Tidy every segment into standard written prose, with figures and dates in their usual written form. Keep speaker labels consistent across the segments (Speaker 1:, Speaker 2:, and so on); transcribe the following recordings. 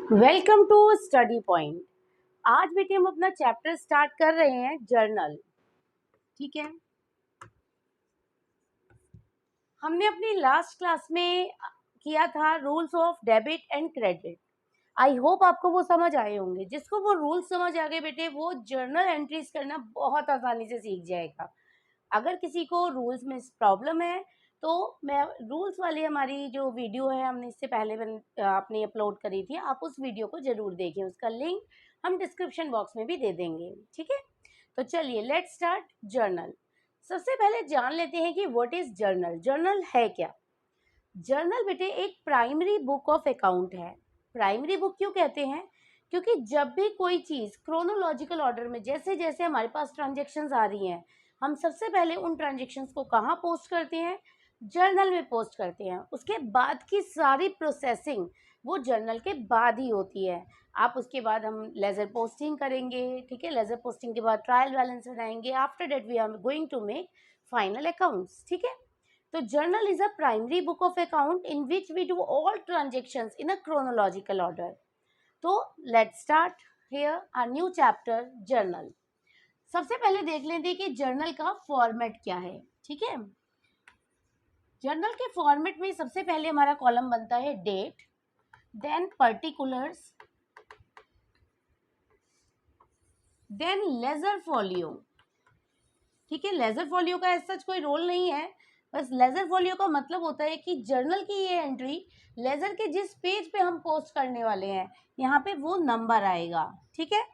Speaker 1: Welcome to study point. आज बेटे हम अपना चैप्टर स्टार्ट कर रहे हैं जर्नल। ठीक है, हमने अपनी लास्ट क्लास में किया था rules of debit and credit. I hope आपको वो समझ आए होंगे। जिसको वो रूल्स समझ आ गए बेटे, वो जर्नल एंट्रीज करना बहुत आसानी से सीख जाएगा। अगर किसी को रूल्स में प्रॉब्लम है तो मैं रूल्स वाली हमारी जो वीडियो है हमने इससे पहले अपनी अपलोड करी थी, आप उस वीडियो को जरूर देखें। उसका लिंक हम डिस्क्रिप्शन बॉक्स में भी दे देंगे। ठीक है, तो चलिए लेट्स स्टार्ट जर्नल। सबसे पहले जान लेते हैं कि व्हाट इज जर्नल। जर्नल है क्या? जर्नल बेटे एक प्राइमरी बुक ऑफ अकाउंट है। प्राइमरी बुक क्यों कहते हैं? क्योंकि जब भी कोई चीज क्रोनोलॉजिकल ऑर्डर में जैसे जैसे हमारे पास ट्रांजेक्शन्स आ रही हैं, हम सबसे पहले उन ट्रांजेक्शन्स को कहाँ पोस्ट करते हैं? जर्नल में पोस्ट करते हैं। उसके बाद की सारी प्रोसेसिंग वो जर्नल के बाद ही होती है। आप उसके बाद हम लेजर पोस्टिंग करेंगे। ठीक है, लेजर पोस्टिंग के बाद ट्रायल बैलेंस बनाएंगे। After that we are going to make final accounts. ठीक है, तो journal is a primary book of account in which we do all transactions in a chronological order. तो let's start here our new chapter journal. सबसे पहले देख लेते हैं कि जर्नल का फॉर्मेट क्या है। ठीक है, जर्नल के फॉर्मेट में सबसे पहले हमारा कॉलम बनता है date, then particulars, then ledger folio. ठीक है, लेजर फॉलियो का ऐसा कोई रोल नहीं है, बस लेजर फॉलियो का मतलब होता है कि जर्नल की ये एंट्री लेजर के जिस पेज पे हम पोस्ट करने वाले हैं यहाँ पे वो नंबर आएगा। ठीक है,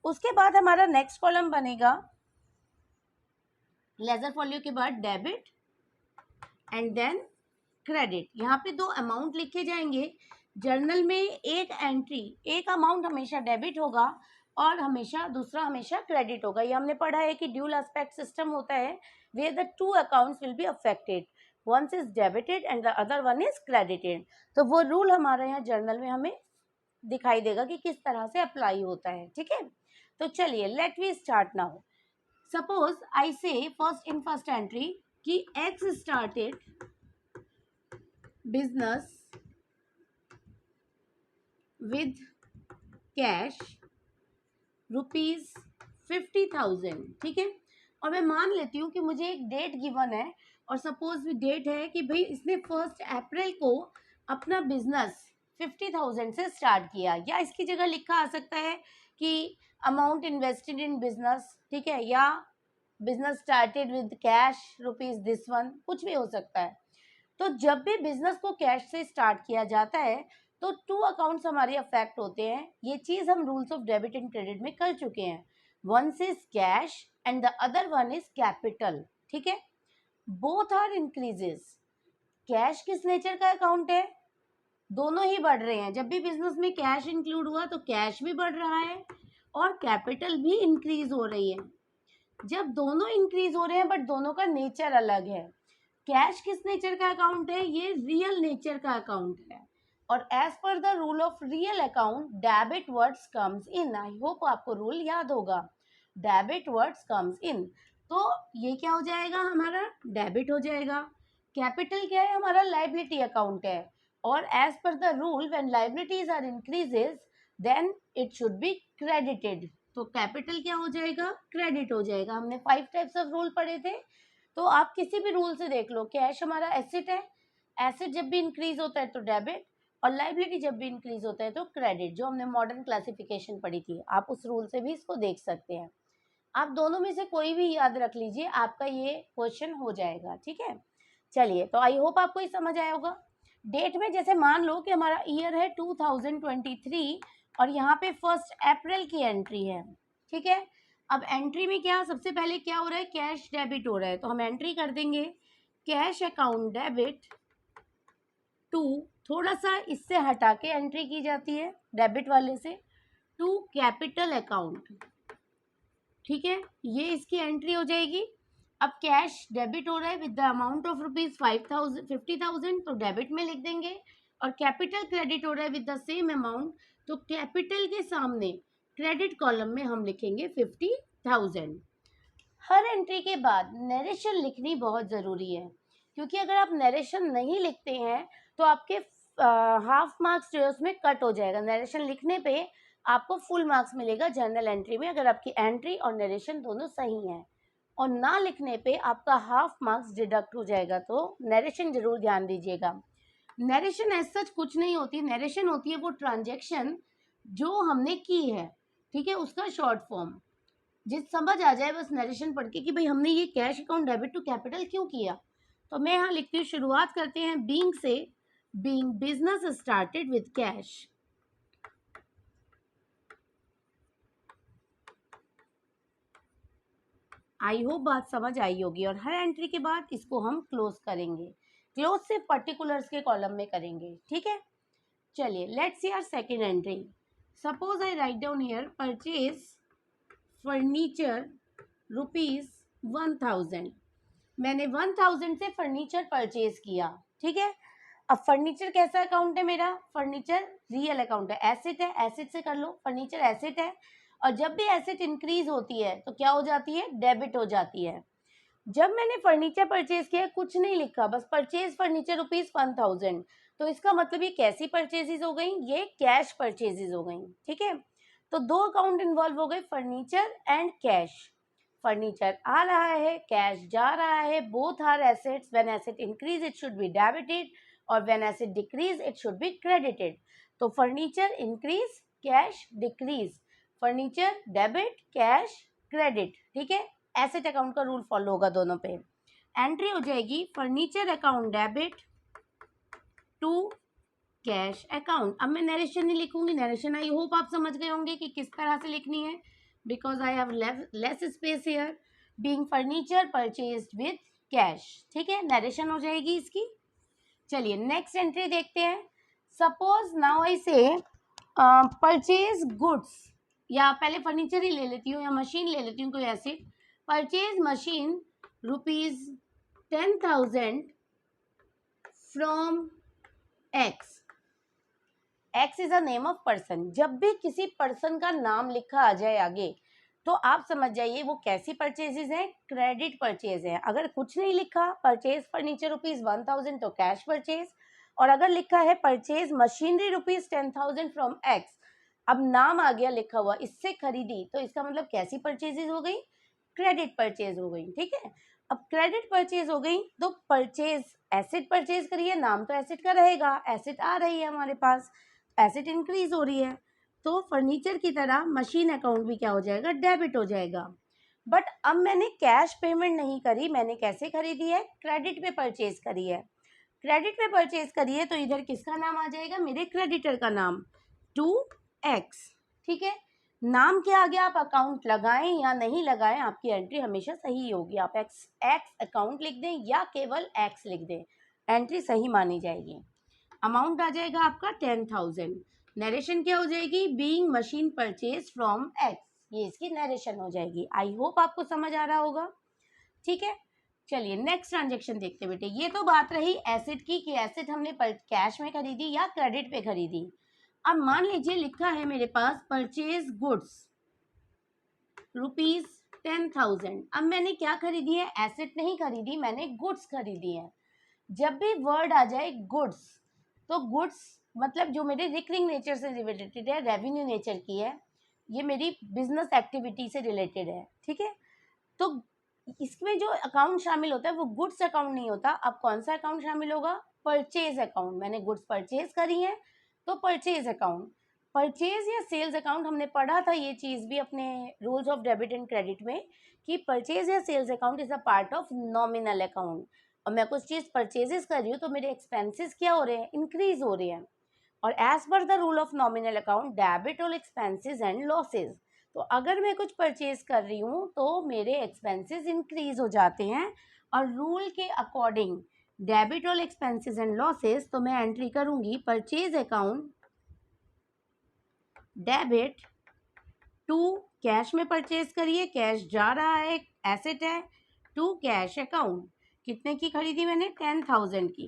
Speaker 1: उसके बाद हमारा नेक्स्ट कॉलम बनेगा लेजर फॉलियो के बाद डेबिट एंड देन क्रेडिट। यहाँ पे दो अमाउंट लिखे जाएंगे। जर्नल में एक एंट्री, एक अमाउंट हमेशा डेबिट होगा और हमेशा दूसरा हमेशा क्रेडिट होगा। ये हमने पढ़ा है कि ड्यूल एस्पेक्ट सिस्टम होता है where the two accounts will be affected, one is debited and the other one is credited। तो वो रूल हमारे यहाँ जर्नल में हमें दिखाई देगा कि किस तरह से अप्लाई होता है। ठीक है, तो चलिए let we start now. Suppose I say first in first entry कि X started business with cash ₹50,000। ठीक है, और मैं मान लेती हूँ कि मुझे एक डेट गिवन है और सपोज डेट है कि भाई इसने 1 अप्रैल को अपना बिजनेस 50,000 से स्टार्ट किया, या इसकी जगह लिखा आ सकता है कि अमाउंट इन्वेस्टेड इन बिजनेस। ठीक है, या business started with cash rupees this one, कुछ भी हो सकता है। तो जब भी बिजनेस को कैश से स्टार्ट किया जाता है तो 2 अकाउंट्स हमारे अफेक्ट होते हैं। ये चीज हम rules of debit and credit में कर चुके हैं। One is cash and the other one is capital. ठीक है, बोथ आर इंक्रीजेस। कैश किस नेचर का अकाउंट है? दोनों ही बढ़ रहे हैं। जब भी बिजनेस में कैश इंक्लूड हुआ तो कैश भी बढ़ रहा है और कैपिटल भी इंक्रीज हो रही है। जब दोनों इंक्रीज हो रहे हैं बट दोनों का नेचर अलग है। कैश किस नेचर का अकाउंट है? ये रियल नेचर का अकाउंट है और as per the rule of real account debit words comes in. I hope आपको रूल याद होगा, डेबिट वर्ड्स कम्स इन। तो ये क्या हो जाएगा? हमारा डेबिट हो जाएगा। कैपिटल क्या है? हमारा लाइबिलिटी अकाउंट है और as per the rule when liabilities are increases then it should be credited. तो कैपिटल क्या हो जाएगा? क्रेडिट हो जाएगा। हमने 5 टाइप्स ऑफ रूल पढ़े थे, तो आप किसी भी रूल से देख लो। कैश हमारा एसेट है, एसेट जब भी इंक्रीज होता है तो डेबिट, और लाइबिलिटी जब भी इंक्रीज होता है तो क्रेडिट, जो हमने मॉडर्न क्लासिफिकेशन पढ़ी थी। आप उस रूल से भी इसको देख सकते हैं। आप दोनों में से कोई भी याद रख लीजिए, आपका ये क्वेश्चन हो जाएगा। ठीक है, चलिए, तो आई होप आपको ये समझ आया होगा। डेट में जैसे मान लो कि हमारा ईयर है 2023 और यहाँ पे 1 अप्रैल की एंट्री है। ठीक है, अब एंट्री में क्या सबसे पहले क्या हो रहा है? कैश डेबिट हो रहा है, तो हम एंट्री कर देंगे कैश अकाउंट डेबिट टू, थोड़ा सा इससे हटा के एंट्री की जाती है डेबिट वाले से, टू कैपिटल अकाउंट। ठीक है, ये इसकी एंट्री हो जाएगी। अब कैश डेबिट हो रहा है विद द अमाउंट ऑफ ₹50,000, तो डेबिट में लिख देंगे, और कैपिटल क्रेडिट हो रहा है विद द सेम अमाउंट, तो कैपिटल के सामने क्रेडिट कॉलम में हम लिखेंगे 50,000। हर एंट्री के बाद नरेशन लिखनी बहुत ज़रूरी है, क्योंकि अगर आप नरेशन नहीं लिखते हैं तो आपके हाफ मार्क्स जो है उसमें कट हो जाएगा। नरेशन लिखने पे आपको फुल मार्क्स मिलेगा जर्नल एंट्री में, अगर आपकी एंट्री और नरेशन दोनों सही हैं। और ना लिखने पे आपका हाफ मार्क्स डिडक्ट हो जाएगा। तो नरेशन जरूर ध्यान दीजिएगा। नरेशन एज सच कुछ नहीं होती, नरेशन होती है वो ट्रांजेक्शन जो हमने की है, ठीक है, उसका शॉर्ट फॉर्म। जिस समझ आ जाए बस नरेशन पढ़ के कि भाई हमने ये cash account debit to capital क्यों किया। तो मैं यहाँ लिखती हूँ, शुरुआत करते हैं बीइंग से। Being business started with cash. I hope बात समझ आई होगी। और हर एंट्री के बाद इसको हम क्लोज करेंगे। क्लोज से पर्टिकुलर्स के कॉलम में करेंगे, ठीक है। चलिए let's see our second entry. Suppose I write down here purchase furniture ₹1000। मैंने 1000 से फर्नीचर परचेज किया, ठीक है। अब फर्नीचर कैसा अकाउंट है मेरा? फर्नीचर रियल अकाउंट है, एसेट है, एसेट से कर लो। फर्नीचर एसेट है और जब भी एसेट इंक्रीज होती है तो क्या हो जाती है? डेबिट हो जाती है। जब मैंने फर्नीचर परचेज किया, कुछ नहीं लिखा, बस परचेज फर्नीचर ₹1000, तो इसका मतलब ये कैसी परचेजेज हो गई? ये कैश परचेजेज हो गई, ठीक है। तो दो अकाउंट इन्वॉल्व हो गए, फर्नीचर एंड कैश। फर्नीचर आ रहा है, कैश जा रहा है, both are assets. When asset increase it should be debited और when asset decrease it should be credited. तो furniture increase, cash decrease, furniture debit, cash credit, ठीक है। एसेट अकाउंट का रूल फॉलो होगा दोनों पे। एंट्री हो जाएगी furniture account debit to cash account. अब मैं नरेशन नहीं लिखूंगी, नरेशन आई होप आप समझ गए होंगे कि किस तरह से लिखनी है, because I have less space here. Being furniture purchased with cash, ठीक है, नरेशन हो जाएगी इसकी। चलिए नेक्स्ट एंट्री देखते हैं। सपोज नाउ आई से परचेज गुड्स, या पहले फर्नीचर ही ले लेती हूँ या मशीन ले लेती हूँ कोई ऐसी। Purchase machine ₹10,000 from x. X is a name of person. जब भी किसी पर्सन का नाम लिखा आ जाए आगे तो आप समझ जाइए वो कैसी परचेजेज है? क्रेडिट परचेज है। अगर कुछ नहीं लिखा, परचेज फर्नीचर ₹1000 तो कैश परचेज। और अगर लिखा है परचेज मशीनरी ₹10,000 फ्रॉम एक्स, अब नाम आ गया लिखा हुआ, इससे खरीदी, तो इसका मतलब कैसी परचेजेज हो गई? क्रेडिट परचेज हो गई, ठीक है। अब क्रेडिट परचेज हो गई तो परचेज एसेट परचेज करिए, नाम तो एसेट का रहेगा, एसेट आ रही है हमारे पास, एसेट इंक्रीज हो रही है, तो फर्नीचर की तरह मशीन अकाउंट भी क्या हो जाएगा? डेबिट हो जाएगा। बट अब मैंने कैश पेमेंट नहीं करी, मैंने कैसे खरीदी है? क्रेडिट पे परचेज करी है। क्रेडिट पे परचेज करी है तो इधर किसका नाम आ जाएगा? मेरे क्रेडिटर का नाम, टू एक्स, ठीक है। नाम के आगे आप अकाउंट लगाएं या नहीं लगाएं, आपकी एंट्री हमेशा सही होगी। आप एक्स अकाउंट लिख दें या केवल एक्स लिख दें, एंट्री सही मानी जाएगी। अमाउंट आ जाएगा आपका 10,000। नरेशन क्या हो जाएगी? Being machine purchase from x, ये इसकी नरेशन हो जाएगी। आई होप आपको समझ आ रहा होगा, ठीक है। चलिए नेक्स्ट ट्रांजेक्शन देखते बेटे। ये तो बात रही एसेट की कि एसेट हमने कैश में खरीदी या क्रेडिट पे खरीदी। अब मान लीजिए लिखा है मेरे पास परचेज गुड्स ₹10,000। अब मैंने क्या खरीदी है? एसेट नहीं खरीदी, मैंने गुड्स खरीदी है। जब भी वर्ड आ जाए गुड्स, तो गुड्स मतलब जो मेरे रिकरिंग नेचर से रिलेटेड है, रेवेन्यू नेचर की है, ये मेरी बिजनेस एक्टिविटी से रिलेटेड है, ठीक है। तो इसमें जो अकाउंट शामिल होता है वो गुड्स अकाउंट नहीं होता। अब कौन सा अकाउंट शामिल होगा? Purchase account. मैंने गुड्स परचेज करी है तो परचेज अकाउंट। परचेज या सेल्स अकाउंट हमने पढ़ा था ये चीज भी अपने rules of debit and credit में, कि परचेज या sales account is a part of nominal account. और मैं कुछ चीज परचेजेस कर रही हूँ तो मेरे एक्सपेंसेस क्या हो रहे हैं? इंक्रीज हो रहे हैं। और as per the rule of nominal account, debit all expenses and losses. तो अगर मैं कुछ परचेज कर रही हूँ तो मेरे एक्सपेंसेस इंक्रीज हो जाते हैं, और रूल के according debit all expenses and losses, तो मैं एंट्री करूंगी purchase account debit to cash में परचेज करिए, कैश जा रहा है, एसेट है, टू कैश अकाउंट। कितने की खरीदी मैंने? 10,000 की।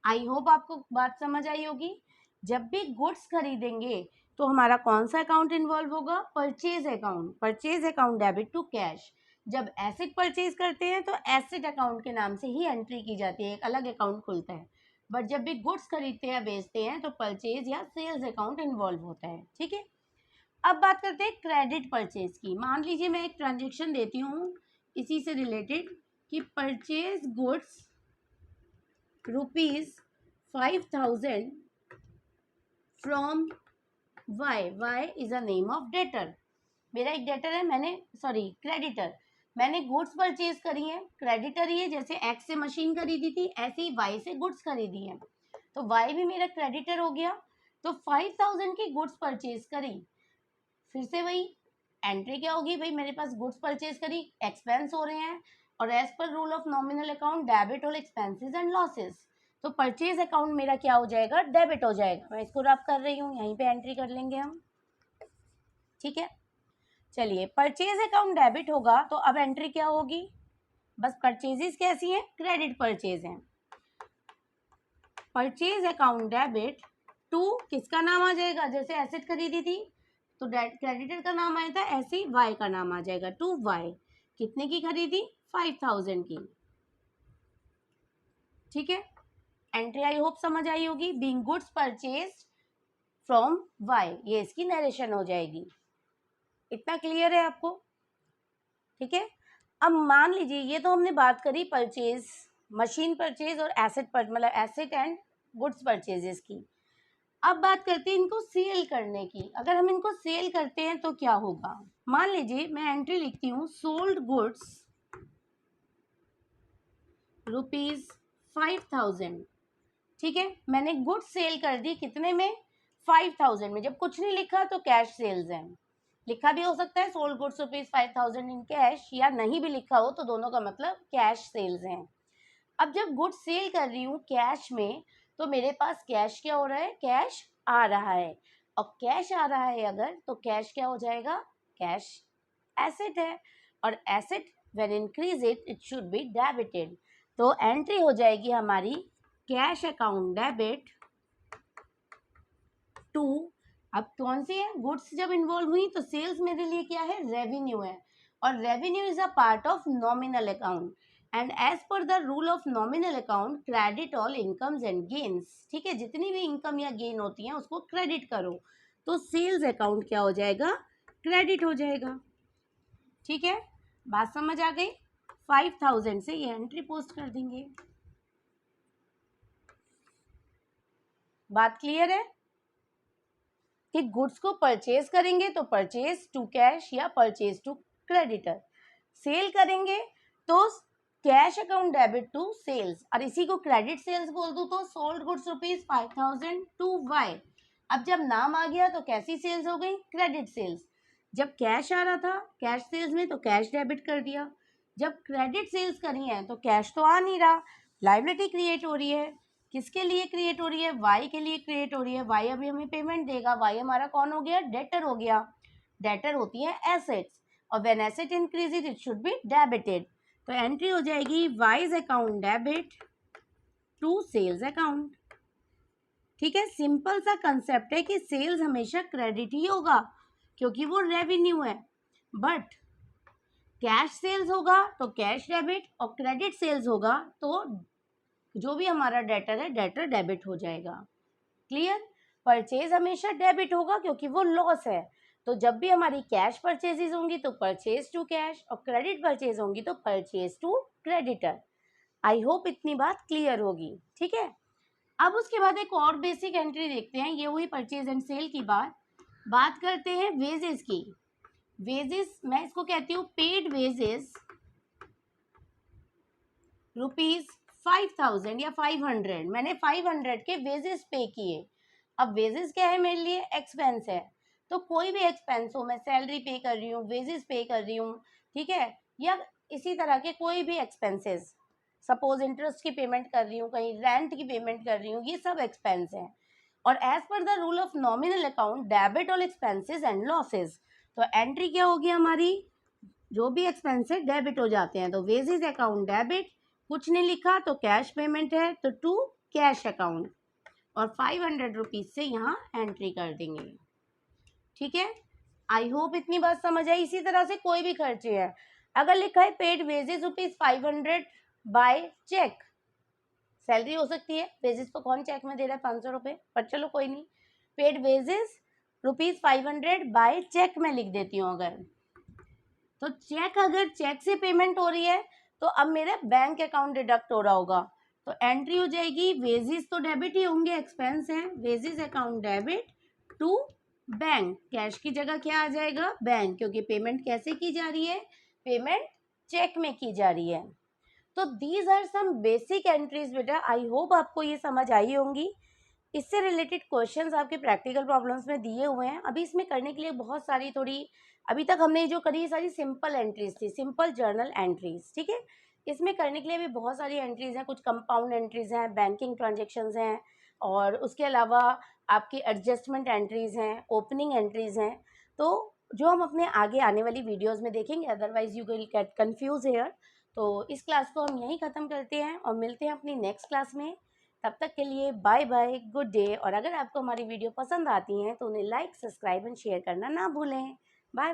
Speaker 1: आई होप आपको बात समझ आई होगी। जब भी गुड्स खरीदेंगे तो हमारा कौन सा अकाउंट इन्वॉल्व होगा? Purchase account. Purchase account debit to cash. जब एसेट परचेज करते हैं तो एसेट अकाउंट के नाम से ही एंट्री की जाती है, एक अलग अकाउंट खुलता है। बट जब भी गुड्स खरीदते हैं बेचते हैं तो परचेज या सेल्स अकाउंट इन्वॉल्व होता है, ठीक है। अब बात करते हैं क्रेडिट परचेज की। मान लीजिए मैं एक ट्रांजेक्शन देती हूँ इसी से रिलेटेड कि purchase goods ₹5,000 from Y. Y is a name of debtor. मेरा एक डेटर है, क्रेडिटर। मैंने गुड्स परचेज करी है, क्रेडिटर ही है। जैसे एक्स से मशीन खरीदी थी ऐसे ही वाई से गुड्स खरीदी है, तो वाई भी मेरा क्रेडिटर हो गया। तो 5,000 की गुड्स परचेज करी, फिर से वही एंट्री क्या होगी भाई, मेरे पास गुड्स परचेज करी, एक्सपेंस हो रहे हैं, और as per rule of nominal account debit all expenses and losses. तो परचेज अकाउंट मेरा क्या हो जाएगा, डेबिट हो जाएगा। मैं इसको रब कर रही हूँ, यहीं पे एंट्री कर लेंगे हम, ठीक है। चलिए, परचेज अकाउंट डेबिट होगा तो अब एंट्री क्या होगी, बस परचेजेस कैसी हैं, क्रेडिट परचेज हैं। परचेज अकाउंट डेबिट टू किसका नाम आ जाएगा, जैसे एसेट खरीदी थी तो क्रेडिटर का नाम आया था, ऐसे ही वाई का नाम आ जाएगा, टू वाई। कितने की खरीदी, 5,000 की, ठीक है। एंट्री आई होप समझ आई होगी। Being goods purchase from Y, ये इसकी नरेशन हो जाएगी। इतना क्लियर है आपको, ठीक है। अब मान लीजिए ये तो हमने बात करी परचेज, मशीन परचेज और एसेट पर, मतलब एसेट एंड गुड्स परचेजेस की। अब बात करते हैं इनको सेल करने की। अगर हम इनको सेल करते हैं तो क्या होगा, मान लीजिए मैं एंट्री लिखती हूँ, सोल्ड गुड्स ₹5,000, ठीक है। मैंने गुड्स सेल कर दी कितने में, 5,000 में। जब कुछ नहीं लिखा तो कैश सेल्स है, लिखा भी हो सकता है सोल्ड गुड्स ₹5,000 इन कैश, या नहीं भी लिखा हो तो दोनों का मतलब कैश सेल्स हैं। अब जब गुड्स सेल कर रही हूँ कैश में, तो मेरे पास कैश क्या हो रहा है, कैश आ रहा है। और कैश आ रहा है अगर, तो कैश क्या हो जाएगा, कैश एसेट है, और asset when increase it should be debited. तो एंट्री हो जाएगी हमारी कैश अकाउंट डेबिट टू, अब कौन सी है, गुड्स जब इन्वॉल्व हुई तो सेल्स मेरे लिए क्या है, रेवेन्यू है, और revenue is a part of nominal account, and as per the rule of nominal account credit all incomes and gains, ठीक है। जितनी भी इनकम या गेन होती है उसको क्रेडिट करो, तो सेल्स अकाउंट क्या हो जाएगा, क्रेडिट हो जाएगा, ठीक है। बात समझ आ गई। 5,000 से ये एंट्री पोस्ट कर देंगे। बात क्लियर है कि गुड्स को परचेज करेंगे तो परचेज टू कैश या परचेज टू क्रेडिटर, सेल करेंगे तो cash account debit to sales, और इसी को क्रेडिट सेल्स बोल दूं तो सोल्ड गुड्स ₹5,000 टू वाई। अब जब नाम आ गया तो कैसी सेल्स हो गई, क्रेडिट सेल्स। जब कैश आ रहा था कैश सेल्स में तो कैश डेबिट कर दिया, जब क्रेडिट सेल्स करी है तो कैश तो आ नहीं रहा, लायबिलिटी क्रिएट हो रही है। किसके लिए क्रिएट हो रही है, वाई के लिए क्रिएट हो रही है। वाई अभी हमें पेमेंट देगा, वाई हमारा कौन हो गया, डेटर हो गया। डेटर होती है एसेट्स, और when asset increases it should be debited. तो एंट्री हो जाएगी Y's account debit to sales account, ठीक है। सिंपल सा कंसेप्ट है कि सेल्स हमेशा क्रेडिट ही होगा क्योंकि वो रेवेन्यू है, बट कैश सेल्स होगा तो कैश डेबिट, और क्रेडिट सेल्स होगा तो जो भी हमारा डेटर है डेटर डेबिट हो जाएगा। क्लियर। परचेज हमेशा डेबिट होगा क्योंकि वो लॉस है, तो जब भी हमारी कैश परचेजेस होंगी तो परचेज टू कैश, और क्रेडिट परचेज होंगी तो purchase to creditor. I hope इतनी बात क्लियर होगी, ठीक है। अब उसके बाद एक और बेसिक एंट्री देखते हैं, ये हुई परचेज एंड सेल की बात करते हैं वेजेस की। वेजेस मैं इसको कहती हूँ पेड वेजेस ₹5,000 या 500, मैंने 500 के वेजेस पे किए। अब वेजेस क्या है, मेरे लिए एक्सपेंस है, तो कोई भी एक्सपेंस हो, मैं सैलरी पे कर रही हूँ, वेजेस पे कर रही हूँ, ठीक है, या इसी तरह के कोई भी एक्सपेंसेस, सपोज इंटरेस्ट की पेमेंट कर रही हूँ, कहीं रेंट की पेमेंट कर रही हूँ, ये सब एक्सपेंस है। और as per the rule of nominal account debit all expenses and losses, तो एंट्री क्या होगी हमारी, जो भी एक्सपेंस है डेबिट हो जाते हैं, तो वेजेस अकाउंट डेबिट, कुछ नहीं लिखा तो कैश पेमेंट है तो टू कैश अकाउंट, और 500 रुपीज से यहाँ एंट्री कर देंगे, ठीक है। आई होप इतनी बात समझ आई। इसी तरह से कोई भी खर्चे है, अगर लिखा है paid wages ₹500 by cheque, salary हो सकती है, वेजेस तो कौन चेक में दे रहा है 500 रुपये, पर चलो कोई नहीं, पेड वेजेस ₹500 बाय चेक में लिख देती हूँ। अगर तो चेक, अगर चेक से पेमेंट हो रही है तो अब मेरा बैंक अकाउंट डिडक्ट हो रहा होगा, तो एंट्री हो जाएगी वेजेस तो डेबिट ही होंगे, एक्सपेंस है, wages account debit to bank, cash की जगह क्या आ जाएगा बैंक, क्योंकि पेमेंट कैसे की जा रही है, पेमेंट चेक में की जा रही है। तो these are some basic entries बेटा, आई होप आपको ये समझ आई होंगी। इससे रिलेटेड क्वेश्चंस आपके प्रैक्टिकल प्रॉब्लम्स में दिए हुए हैं। अभी इसमें करने के लिए बहुत सारी थोड़ी, अभी तक हमने जो करी सारी सिंपल एंट्रीज थी, सिंपल जर्नल एंट्रीज, ठीक है। इसमें करने के लिए भी बहुत सारी एंट्रीज हैं, कुछ कंपाउंड एंट्रीज हैं, बैंकिंग ट्रांजेक्शन्स हैं, और उसके अलावा आपकी एडजस्टमेंट एंट्रीज हैं, ओपनिंग एंट्रीज हैं। तो जो हम अपने आगे आने वाली वीडियोस में देखेंगे, otherwise you will get confuse here. तो इस क्लास को हम यहीं ख़त्म करते हैं और मिलते हैं अपनी नेक्स्ट क्लास में। तब तक के लिए बाय बाय, गुड डे। और अगर आपको हमारी वीडियो पसंद आती हैं तो उन्हें लाइक, सब्सक्राइब एंड शेयर करना ना भूलें। Bye bye.